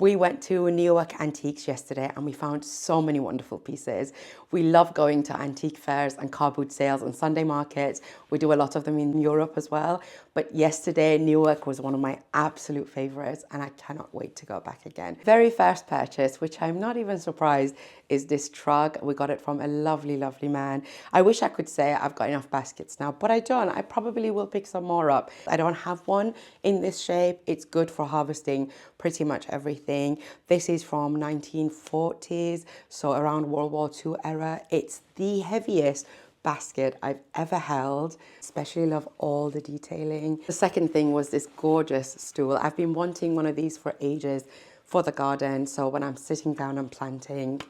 We went to Newark Antiques yesterday and we found so many wonderful pieces. We love going to antique fairs and car boot sales and Sunday markets. We do a lot of them in Europe as well. But yesterday, Newark was one of my absolute favorites and I cannot wait to go back again. Very first purchase, which I'm not even surprised, is this trug. We got it from a lovely, lovely man. I wish I could say I've got enough baskets now, but I don't. I probably will pick some more up. I don't have one in this shape. It's good for harvesting pretty much everything. This is from 1940s, so around World War II era. It's the heaviest basket I've ever held. Especially love all the detailing. The second thing was this gorgeous stool. I've been wanting one of these for ages for the garden, so when I'm sitting down and planting,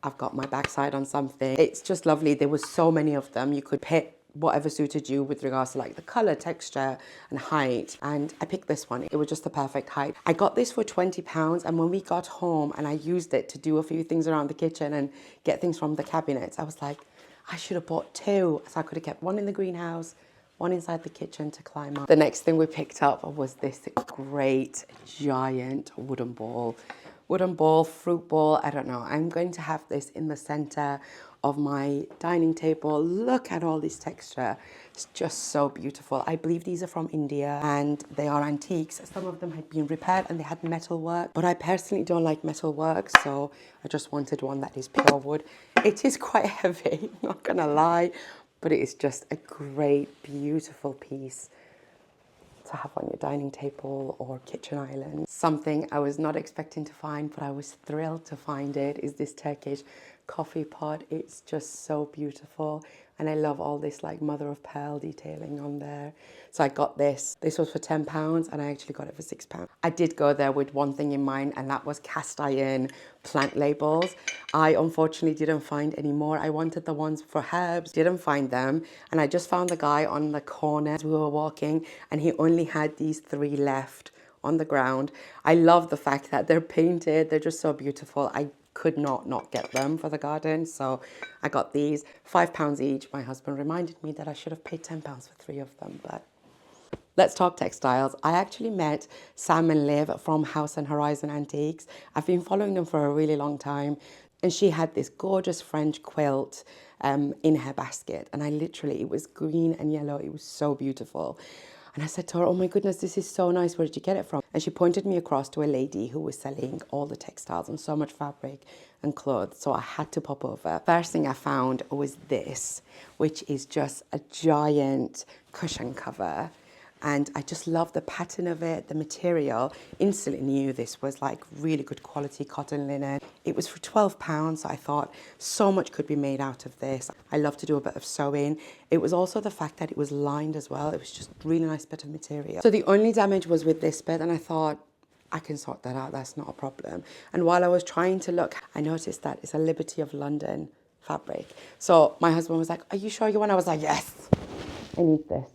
I've got my backside on something. It's just lovely. There was so many of them. You could pick whatever suited you with regards to like the color, texture and height. And I picked this one. It was just the perfect height. I got this for £20, and when we got home and I used it to do a few things around the kitchen and get things from the cabinets, I was like, I should have bought two. So I could have kept one in the greenhouse, one inside the kitchen to climb up. The next thing we picked up was this great giant wooden ball. Wooden ball, fruit ball, I don't know. I'm going to have this in the center of my dining table. Look at all this texture. It's just so beautiful. I believe these are from India and they are antiques. Some of them had been repaired and they had metal work, but I personally don't like metal work, so I just wanted one that is pure wood. It is quite heavy, not gonna lie, but it is just a great, beautiful piece to have on your dining table or kitchen island. Something I was not expecting to find, but I was thrilled to find it, is this Turkish coffee pot. It's just so beautiful. And I love all this like mother of pearl detailing on there. So I got this. This was for £10 and I actually got it for £6. I did go there with one thing in mind, and that was cast iron plant labels. I unfortunately didn't find any more. I wanted the ones for herbs, didn't find them. And I just found the guy on the corner as we were walking, and he only had these 3 left on the ground. I love the fact that they're painted. They're just so beautiful. I could not get them for the garden, so I got these. £5 each. My husband reminded me that I should have paid £10 for 3 of them, but let's talk textiles. I actually met Sam and Liv from House and Horizon Antiques. I've been following them for a really long time, and she had this gorgeous French quilt in her basket, and it was green and yellow. It was so beautiful. And I said to her, oh my goodness, this is so nice. Where did you get it from? And she pointed me across to a lady who was selling all the textiles and so much fabric and clothes. So I had to pop over. First thing I found was this, which is just a giant cushion cover. And I just love the pattern of it, the material. Instantly knew this was like really good quality cotton linen. It was for £12, so I thought so much could be made out of this. I love to do a bit of sewing. It was also the fact that it was lined as well. It was just a really nice bit of material. So the only damage was with this bit, and I thought, I can sort that out, that's not a problem. And while I was trying to look, I noticed that it's a Liberty of London fabric. So my husband was like, are you sure you want? I was like, yes, I need this.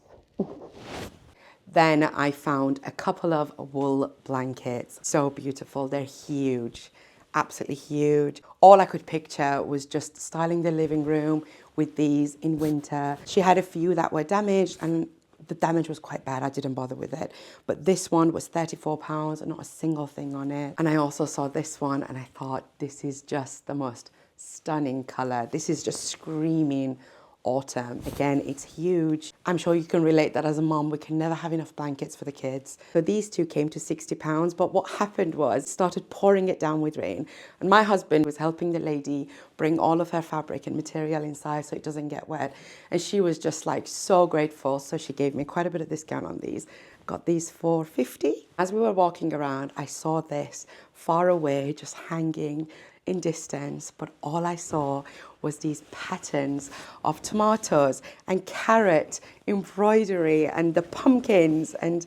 Then I found a couple of wool blankets. So beautiful. They're huge, absolutely huge. All I could picture was just styling the living room with these in winter. She had a few that were damaged, and the damage was quite bad. I didn't bother with it. But this one was £34 and not a single thing on it. And I also saw this one and I thought, this is just the most stunning color. This is just screaming autumn. Again, it's huge. I'm sure you can relate that as a mom, we can never have enough blankets for the kids. So these two came to £60, but what happened was it started pouring it down with rain. And my husband was helping the lady bring all of her fabric and material inside so it doesn't get wet. And she was just like so grateful. So she gave me quite a bit of discount on these. Got these for £50. As we were walking around, I saw this far away, just hanging in distance, but all I saw was these patterns of tomatoes and carrot embroidery and the pumpkins, and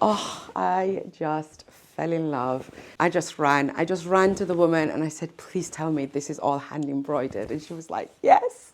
oh, I just fell in love. I just ran to the woman and I said, please tell me this is all hand embroidered. And she was like, yes.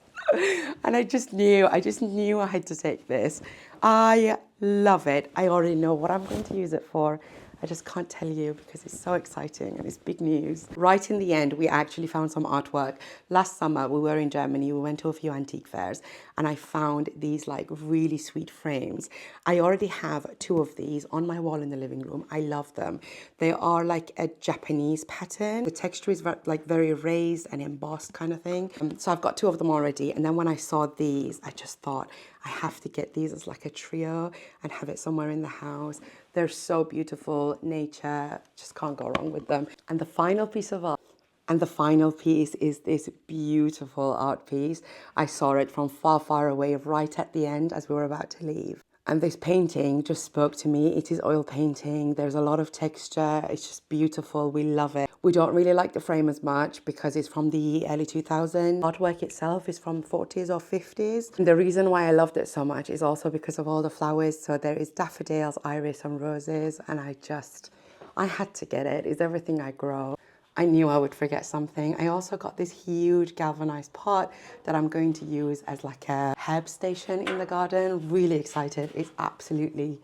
And I just knew I had to take this. I love it. I already know what I'm going to use it for. I just can't tell you because it's so exciting and it's big news. Right in the end, we actually found some artwork. Last summer, we were in Germany, we went to a few antique fairs, and I found these like really sweet frames. I already have 2 of these on my wall in the living room. I love them. They are like a Japanese pattern. The texture is like very raised and embossed kind of thing. So I've got 2 of them already. And then when I saw these, I just thought I have to get these as like a trio and have it somewhere in the house. They're so beautiful, nature, just can't go wrong with them. And the final piece of art, is this beautiful art piece. I saw it from far, far away, right at the end as we were about to leave. And this painting just spoke to me. It is oil painting. There's a lot of texture. It's just beautiful. We love it. We don't really like the frame as much because it's from the early 2000s. Artwork itself is from 40s or 50s. And the reason why I loved it so much is also because of all the flowers. So there is daffodils, iris and roses. And I had to get it. It's everything I grow. I knew I would forget something. I also got this huge galvanized pot that I'm going to use as like a herb station in the garden. Really excited. It's absolutely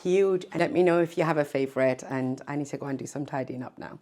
huge. And let me know if you have a favorite, and I need to go and do some tidying up now.